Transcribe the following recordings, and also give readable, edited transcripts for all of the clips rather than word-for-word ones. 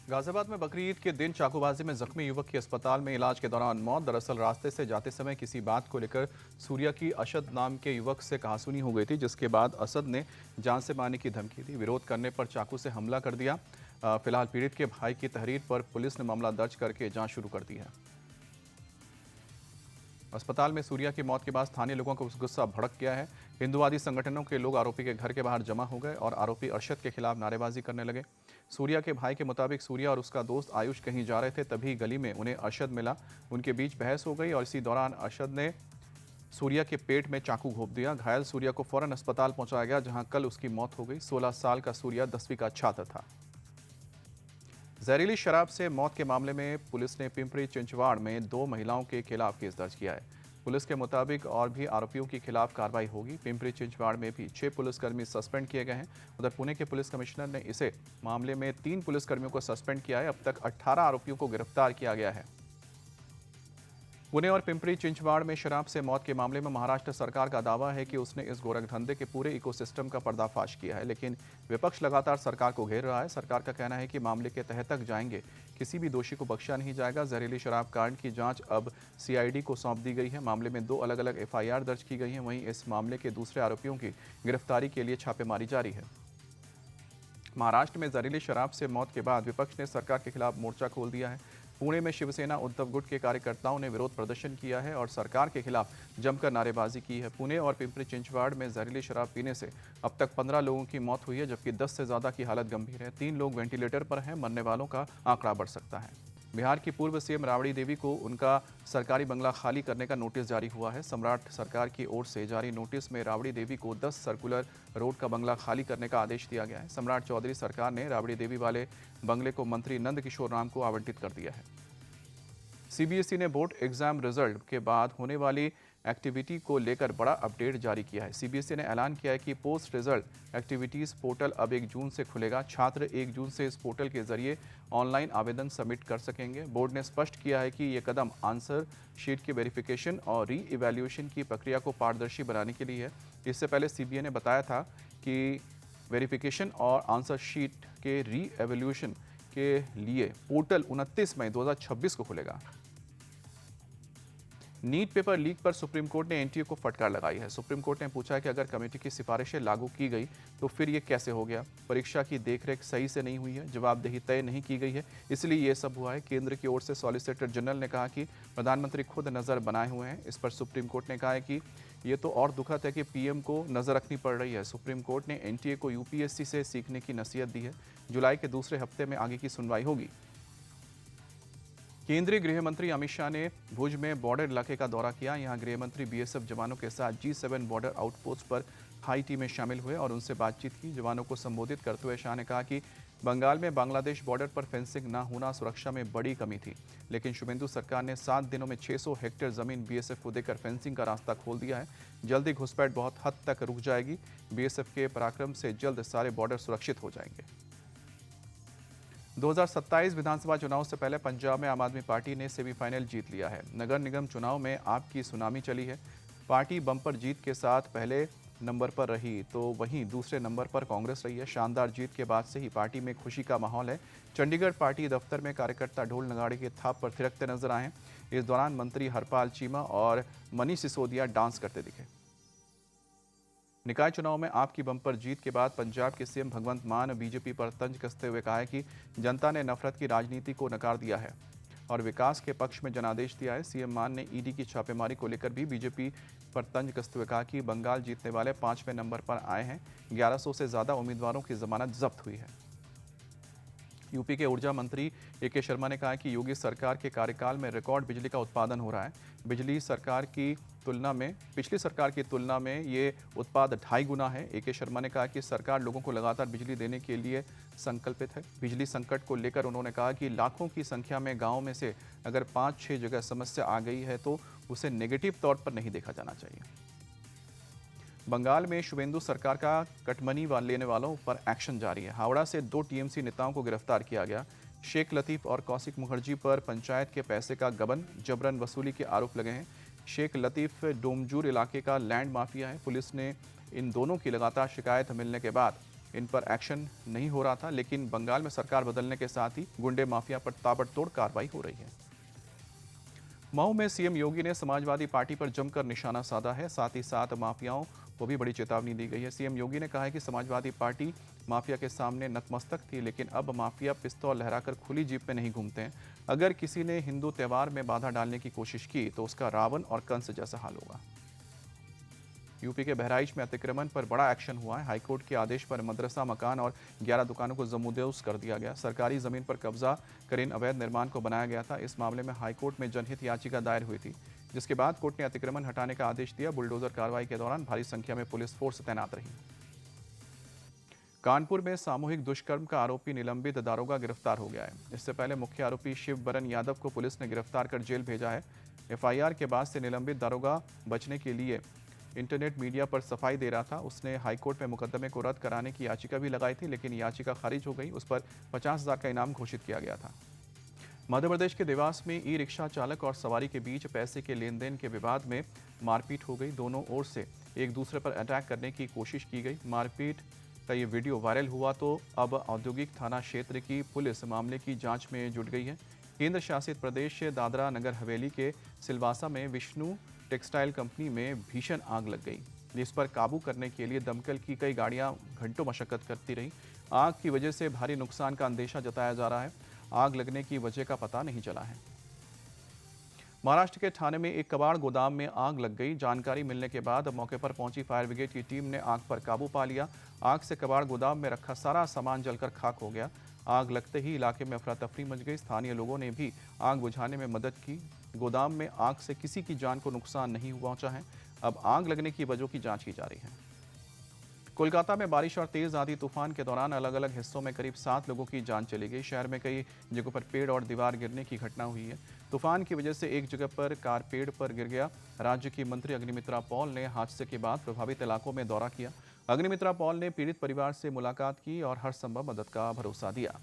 गाजियाबाद में बकरी ईद के दिन चाकूबाजी में जख्मी युवक की अस्पताल में इलाज के दौरान मौत। दरअसल रास्ते से जाते समय किसी बात को लेकर सूर्या की अशद नाम के युवक से कहासुनी हो गई थी, जिसके बाद असद ने जान से मारने की धमकी दी। विरोध करने पर चाकू से हमला कर दिया। फिलहाल पीड़ित के भाई की तहरीर पर पुलिस ने मामला दर्ज करके जांच शुरू कर दी है। अस्पताल में सूर्या की मौत के बाद स्थानीय लोगों का गुस्सा भड़क गया है। हिंदुवादी संगठनों के लोग आरोपी के घर के बाहर जमा हो गए और आरोपी अरशद के खिलाफ नारेबाजी करने लगे। सूर्या के भाई के मुताबिक सूर्या और उसका दोस्त आयुष कहीं जा रहे थे, तभी गली में उन्हें अरशद मिला। उनके बीच बहस हो गई और इसी दौरान अरशद ने सूर्या के पेट में चाकू घोंप दिया। घायल सूर्या को फौरन अस्पताल पहुंचाया गया, जहां कल उसकी मौत हो गई। 16 साल का सूर्या 10वीं का छात्र था। जहरीली शराब से मौत के मामले में पुलिस ने पिंपरी चिंचवाड़ में 2 महिलाओं के खिलाफ केस दर्ज किया है। पुलिस के मुताबिक और भी आरोपियों के खिलाफ कार्रवाई होगी। पिंपरी चिंचवाड़ में भी 6 पुलिसकर्मी सस्पेंड किए गए हैं। उधर पुणे के पुलिस कमिश्नर ने इसे मामले में 3 पुलिसकर्मियों को सस्पेंड किया है। अब तक 18 आरोपियों को गिरफ्तार किया गया है। पुणे और पिंपरी चिंचवाड़ में शराब से मौत के मामले में महाराष्ट्र सरकार का दावा है कि उसने इस गोरखधंधे के पूरे इकोसिस्टम का पर्दाफाश किया है, लेकिन विपक्ष लगातार सरकार को घेर रहा है। सरकार का कहना है कि मामले के तह तक जाएंगे, किसी भी दोषी को बख्शा नहीं जाएगा। जहरीली शराब कांड की जांच अब सीआईडी को सौंप दी गई है। मामले में 2 अलग अलग एफआईआर दर्ज की गई हैं। वहीं इस मामले के दूसरे आरोपियों की गिरफ्तारी के लिए छापेमारी जारी है। महाराष्ट्र में जहरीली शराब से मौत के बाद विपक्ष ने सरकार के खिलाफ मोर्चा खोल दिया है। पुणे में शिवसेना उद्धव गुट के कार्यकर्ताओं ने विरोध प्रदर्शन किया है और सरकार के खिलाफ जमकर नारेबाजी की है। पुणे और पिंपरी चिंचवाड़ में जहरीली शराब पीने से अब तक 15 लोगों की मौत हुई है, जबकि 10 से ज्यादा की हालत गंभीर है। 3 लोग वेंटिलेटर पर हैं। मरने वालों का आंकड़ा बढ़ सकता है। बिहार की पूर्व सीएम राबड़ी देवी को उनका सरकारी बंगला खाली करने का नोटिस जारी हुआ है। सम्राट सरकार की ओर से जारी नोटिस में राबड़ी देवी को 10 सर्कुलर रोड का बंगला खाली करने का आदेश दिया गया है। सम्राट चौधरी सरकार ने राबड़ी देवी वाले बंगले को मंत्री नंद किशोर राम को आवंटित कर दिया है। सीबीएसई ने बोर्ड एग्जाम रिजल्ट के बाद होने वाली एक्टिविटी को लेकर बड़ा अपडेट जारी किया है। सीबीएसई ने ऐलान किया है कि पोस्ट रिजल्ट एक्टिविटीज पोर्टल अब 1 जून से खुलेगा। छात्र 1 जून से इस पोर्टल के जरिए ऑनलाइन आवेदन सबमिट कर सकेंगे। बोर्ड ने स्पष्ट किया है कि ये कदम आंसर शीट की वेरिफिकेशन और री इवैल्यूएशन की प्रक्रिया को पारदर्शी बनाने के लिए है। इससे पहले सीबीएसई ने बताया था कि वेरिफिकेशन और आंसर शीट के री एवैल्यूएशन के लिए पोर्टल 29 मई 2026 को खुलेगा। नीट पेपर लीक पर सुप्रीम कोर्ट ने एनटीए को फटकार लगाई है। सुप्रीम कोर्ट ने पूछा है कि अगर कमेटी की सिफारिशें लागू की गई तो फिर ये कैसे हो गया। परीक्षा की देखरेख सही से नहीं हुई है, जवाबदेही तय नहीं की गई है, इसलिए ये सब हुआ है। केंद्र की ओर से सॉलिसिटर जनरल ने कहा कि प्रधानमंत्री खुद नजर बनाए हुए हैं। इस पर सुप्रीम कोर्ट ने कहा है कि ये तो और दुखद है कि पीएम को नजर रखनी पड़ रही है। सुप्रीम कोर्ट ने एनटीए को यूपीएससी से सीखने की नसीहत दी है। जुलाई के दूसरे हफ्ते में आगे की सुनवाई होगी। केंद्रीय गृह मंत्री अमित शाह ने भुज में बॉर्डर इलाके का दौरा किया। यहां गृह मंत्री बीएसएफ जवानों के साथ G7 बॉर्डर आउटपोस्ट पर हाई टी में शामिल हुए और उनसे बातचीत की। जवानों को संबोधित करते हुए शाह ने कहा कि बंगाल में बांग्लादेश बॉर्डर पर फेंसिंग न होना सुरक्षा में बड़ी कमी थी, लेकिन शुभेंदु सरकार ने 7 दिनों में 600 हेक्टेयर जमीन बीएसएफ को देकर फेंसिंग का रास्ता खोल दिया है। जल्दी घुसपैठ बहुत हद तक रुक जाएगी। बीएसएफ के पराक्रम से जल्द सारे बॉर्डर सुरक्षित हो जाएंगे। 2027 विधानसभा चुनाव से पहले पंजाब में आम आदमी पार्टी ने सेमीफाइनल जीत लिया है। नगर निगम चुनाव में आप की सुनामी चली है। पार्टी बम्पर जीत के साथ पहले नंबर पर रही, तो वहीं दूसरे नंबर पर कांग्रेस रही है। शानदार जीत के बाद से ही पार्टी में खुशी का माहौल है। चंडीगढ़ पार्टी दफ्तर में कार्यकर्ता ढोल नगाड़े के थाप पर थिरकते नजर आए। इस दौरान मंत्री हरपाल चीमा और मनीष सिसोदिया डांस करते दिखे। निकाय चुनाव में आपकी बम्पर जीत के बाद पंजाब के सीएम भगवंत मान बीजेपी पर तंज कसते हुए कहा है कि जनता ने नफरत की राजनीति को नकार दिया है और विकास के पक्ष में जनादेश दिया है। सीएम मान ने ईडी की छापेमारी को लेकर भी बीजेपी पर तंज कसते हुए कहा कि बंगाल जीतने वाले 5वें नंबर पर आए हैं। 1100 से ज्यादा उम्मीदवारों की जमानत जब्त हुई है। यूपी के ऊर्जा मंत्री ए.के. शर्मा ने कहा कि योगी सरकार के कार्यकाल में रिकॉर्ड बिजली का उत्पादन हो रहा है। पिछली सरकार की तुलना में ये उत्पाद 2.5 गुना है। ए.के. शर्मा ने कहा कि सरकार लोगों को लगातार बिजली देने के लिए संकल्पित है। बिजली संकट को लेकर उन्होंने कहा कि लाखों की संख्या में गाँव में से अगर 5-6 जगह समस्या आ गई है तो उसे नेगेटिव तौर पर नहीं देखा जाना चाहिए। बंगाल में शुभेंदु सरकार का कटमनी लेने वालों पर एक्शन जारी है। हावड़ा से 2 टीएमसी नेताओं को गिरफ्तार किया गया। शेख लतीफ और कौशिक मुखर्जी पर पंचायत के पैसे का गबन जबरन वसूली के आरोप लगे हैं। शेख लतीफ डोमजूर इलाके का लैंड माफिया है। पुलिस ने इन दोनों की लगातार शिकायत मिलने के बाद इन पर एक्शन नहीं हो रहा था, लेकिन बंगाल में सरकार बदलने के साथ ही गुंडे माफिया पर ताबड़तोड़ कार्रवाई हो रही है। मऊ में सीएम योगी ने समाजवादी पार्टी पर जमकर निशाना साधा है। साथ ही साथ माफियाओं को भी बड़ी चेतावनी दी गई है। सीएम योगी ने कहा है कि समाजवादी पार्टी माफिया के सामने नतमस्तक थी, लेकिन अब माफिया पिस्तौल लहराकर खुली जीप में नहीं घूमते हैं। अगर किसी ने हिंदू त्यौहार में बाधा डालने की कोशिश की तो उसका रावण और कंस जैसा हाल होगा। यूपी के बहराइच में अतिक्रमण पर बड़ा एक्शन हुआ है। हाईकोर्ट के आदेश पर मदरसा मकान और 11 दुकानों को जमोदेज कर दिया गया। सरकारी जमीन पर कब्जा कर इन अवैध निर्माण को बनाया गया था। इस मामले में हाईकोर्ट में जनहित याचिका दायर हुई थी, जिसके बाद कोर्ट ने अतिक्रमण हटाने का आदेश दिया। बुलडोजर कार्रवाई के दौरान भारी संख्या में पुलिस फोर्स तैनात रही। कानपुर में सामूहिक दुष्कर्म का आरोपी निलंबित दारोगा गिरफ्तार हो गया है। इससे पहले मुख्य आरोपी शिव बरन यादव को पुलिस ने गिरफ्तार कर जेल भेजा है। एफआईआर के बाद से निलंबित दारोगा बचने के लिए इंटरनेट मीडिया पर सफाई दे रहा था। उसने हाईकोर्ट में मुकदमे को रद्द कराने की याचिका भी लगाई थी, लेकिन याचिका खारिज हो गई। उस पर 50,000 का इनाम घोषित किया गया था। मध्य प्रदेश के देवास में ई रिक्शा चालक और सवारी के बीच पैसे के लेन देन के विवाद में मारपीट हो गई। दोनों ओर से एक दूसरे पर अटैक करने की कोशिश की गई। मारपीट का ये वीडियो वायरल हुआ तो अब औद्योगिक थाना क्षेत्र की पुलिस मामले की जांच में जुट गई है। केंद्र शासित प्रदेश दादरा नगर हवेली के सिलवासा में विष्णु टेक्सटाइल कंपनी में भीषण आग लग गई, जिस पर काबू करने के लिए दमकल की कई गाड़ियां घंटों मशक्कत करती रही। आग की वजह से भारी नुकसान का अंदेशा जताया जा रहा है। आग लगने की वजह का पता नहीं चला है। महाराष्ट्र के ठाणे में एक कबाड़ गोदाम में आग लग गई। जानकारी मिलने के बाद मौके पर पहुंची फायर ब्रिगेड की टीम ने आग पर काबू पा लिया। आग से कबाड़ गोदाम में रखा सारा सामान जलकर खाक हो गया। आग लगते ही इलाके में अफरा तफरी मच गई। स्थानीय लोगों ने भी आग बुझाने में मदद की। गोदाम में आग से किसी की जान को नुकसान नहीं पहुंचा है। अब आग लगने की वजह की जांच की जा रही है। कोलकाता में बारिश और तेज आंधी तूफान के दौरान अलग अलग हिस्सों में करीब 7 लोगों की जान चली गई। शहर में कई जगहों पर पेड़ और दीवार गिरने की घटना हुई है। तूफान की वजह से एक जगह पर कार पेड़ पर गिर गया। राज्य की मंत्री अग्निमित्रा पॉल ने हादसे के बाद प्रभावित इलाकों में दौरा किया। अग्निमित्रा पॉल ने पीड़ित परिवार से मुलाकात की और हर संभव मदद का भरोसा दिया।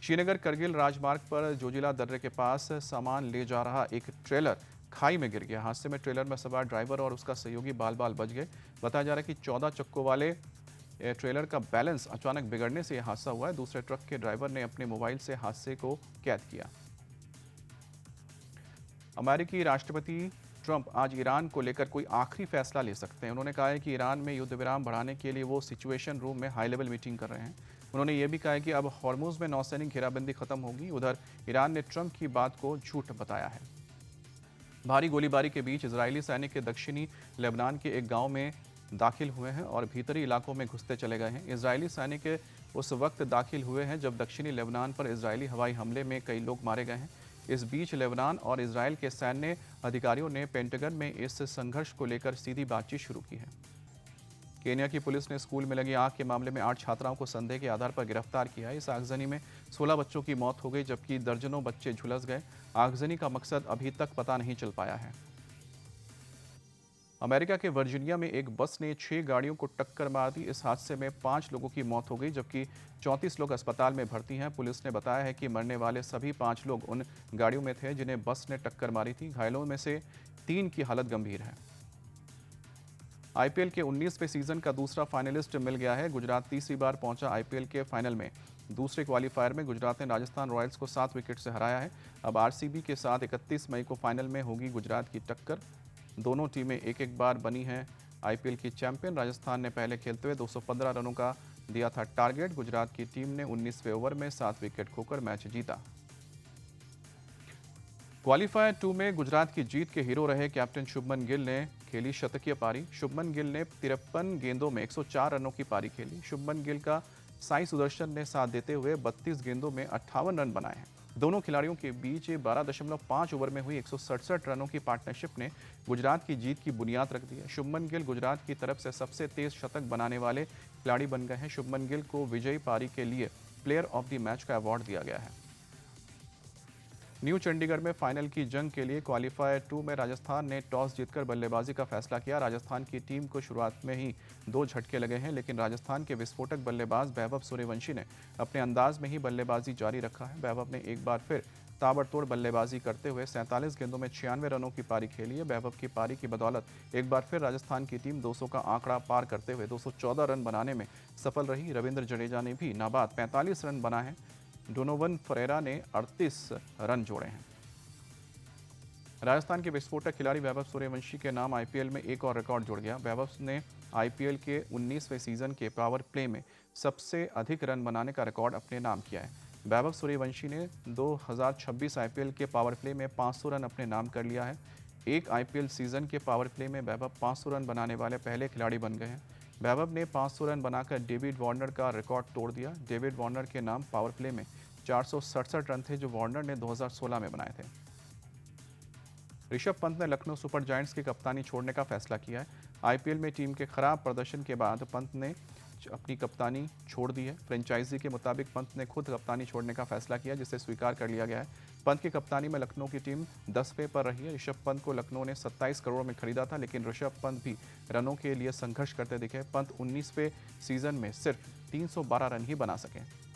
श्रीनगर करगिल राजमार्ग पर जोजिला दर्रे के पास सामान ले जा रहा एक ट्रेलर खाई में गिर गया। हादसे में ट्रेलर में सवार ड्राइवर और उसका सहयोगी बाल बाल बच गए। बताया जा रहा है कि 14 चक्कों वाले ट्रेलर का बैलेंस अचानक बिगड़ने से यह हादसा हुआ है। दूसरे ट्रक के ड्राइवर ने अपने मोबाइल से हादसे को कैद किया। अमेरिकी राष्ट्रपति ट्रंप आज ईरान को लेकर कोई आखिरी फैसला ले सकते हैं। उन्होंने कहा है कि ईरान में युद्ध विराम बढ़ाने के लिए वो सिचुएशन रूम में हाई लेवल मीटिंग कर रहे हैं। उन्होंने ये भी कहा है कि अब हॉर्मुज में नौसैनिक घेराबंदी खत्म होगी। उधर ईरान ने ट्रंप की बात को झूठ बताया है। भारी गोलीबारी के बीच इजरायली सैनिक के दक्षिणी लेबनान के एक गांव में दाखिल हुए हैं और भीतरी इलाकों में घुसते चले गए हैं। इजरायली सैनिक उस वक्त दाखिल हुए हैं जब दक्षिणी लेबनान पर इजरायली हवाई हमले में कई लोग मारे गए हैं। इस बीच लेबनान और इजरायल के सैन्य अधिकारियों ने पेंटागन में इस संघर्ष को लेकर सीधी बातचीत शुरू की है। केन्या की पुलिस ने स्कूल में लगी आग के मामले में 8 छात्राओं को संदेह के आधार पर गिरफ्तार किया है। इस आगजनी में 16 बच्चों की मौत हो गई, जबकि दर्जनों बच्चे झुलस गए। आगजनी का मकसद अभी तक पता नहीं चल पाया है। अमेरिका के वर्जीनिया में एक बस ने 6 गाड़ियों को टक्कर मार दी। इस हादसे में 5 लोगों की मौत हो गई, जबकि 34 लोग अस्पताल में भर्ती हैं। पुलिस ने बताया है कि मरने वाले सभी 5 लोग उन गाड़ियों में थे जिन्हें बस ने टक्कर मारी थी। घायलों में से 3 की हालत गंभीर है। आईपीएल के 19वें सीजन का दूसरा फाइनलिस्ट मिल गया है। गुजरात तीसरी बार पहुंचा आईपीएल के फाइनल में। दूसरे क्वालीफायर में गुजरात ने राजस्थान रॉयल्स को 7 विकेट से हराया है। अब आरसीबी के साथ 31 मई को फाइनल में होगी गुजरात की टक्कर। दोनों टीमें एक एक बार बनी हैं आईपीएल की चैंपियन। राजस्थान ने पहले खेलते हुए 215 रनों का दिया था टारगेट। गुजरात की टीम ने 19वें ओवर में 7 विकेट खोकर मैच जीता। क्वालीफायर 2 में गुजरात की जीत के हीरो रहे कैप्टन शुभमन गिल ने खेली शतकीय पारी। शुभमन गिल ने 53 गेंदों में 104 रनों की पारी खेली। शुभमन गिल का साई सुदर्शन ने साथ देते हुए 32 गेंदों में 58 रन बनाए हैं। दोनों खिलाड़ियों के बीच 12.5 ओवर में हुई 167 रनों की पार्टनरशिप ने गुजरात की जीत की बुनियाद रख दी है। शुभमन गिल गुजरात की तरफ से सबसे तेज शतक बनाने वाले खिलाड़ी बन गए हैं। शुभमन गिल को विजयी पारी के लिए प्लेयर ऑफ द मैच का अवार्ड दिया गया है। न्यू चंडीगढ़ में फाइनल की जंग के लिए क्वालीफायर 2 में राजस्थान ने टॉस जीतकर बल्लेबाजी का फैसला किया। राजस्थान की टीम को शुरुआत में ही 2 झटके लगे हैं, लेकिन राजस्थान के विस्फोटक बल्लेबाज वैभव सूर्यवंशी ने अपने अंदाज में ही बल्लेबाजी जारी रखा है। वैभव ने एक बार फिर ताबड़तोड़ बल्लेबाजी करते हुए 47 गेंदों में 96 रनों की पारी खेली है। वैभव की पारी की बदौलत एक बार फिर राजस्थान की टीम 200 का आंकड़ा पार करते हुए 214 रन बनाने में सफल रही। रविंद्र जडेजा ने भी नाबाद 45 रन बनाए हैं। डोनोवन फरेरा ने 38 रन जोड़े हैं। राजस्थान के विस्फोटक खिलाड़ी वैभव सूर्यवंशी के नाम आईपीएल में एक और रिकॉर्ड जुड़ गया। वैभव ने आईपीएल के 19वें सीजन के पावर प्ले में सबसे अधिक रन बनाने का रिकॉर्ड अपने नाम किया है। वैभव सूर्यवंशी ने 2026 आईपीएल के पावर प्ले में 500 रन अपने नाम कर लिया है। एक आईपीएल सीजन के पावर प्ले में वैभव 500 रन बनाने वाले पहले खिलाड़ी बन गए हैं। वैभव ने 500 रन बनाकर डेविड वार्नर का रिकॉर्ड तोड़ दिया। डेविड वार्नर के नाम पावर प्ले में 467 रन थे जो वार्नर ने 2016 में बनाए थे। ऋषभ पंत ने लखनऊ सुपर जायंट्स की कप्तानी छोड़ने का फैसला किया है। आईपीएल में टीम के खराब प्रदर्शन के बाद पंत ने अपनी कप्तानी छोड़ दी है। फ्रेंचाइजी के मुताबिक पंत ने खुद कप्तानी छोड़ने का फैसला किया, जिसे स्वीकार कर लिया गया है। पंत की कप्तानी में लखनऊ की टीम 10वें पर रही है। ऋषभ पंत को लखनऊ ने 27 करोड़ में खरीदा था, लेकिन ऋषभ पंत भी रनों के लिए संघर्ष करते दिखे। पंत 19वें सीजन में सिर्फ 312 रन ही बना सके।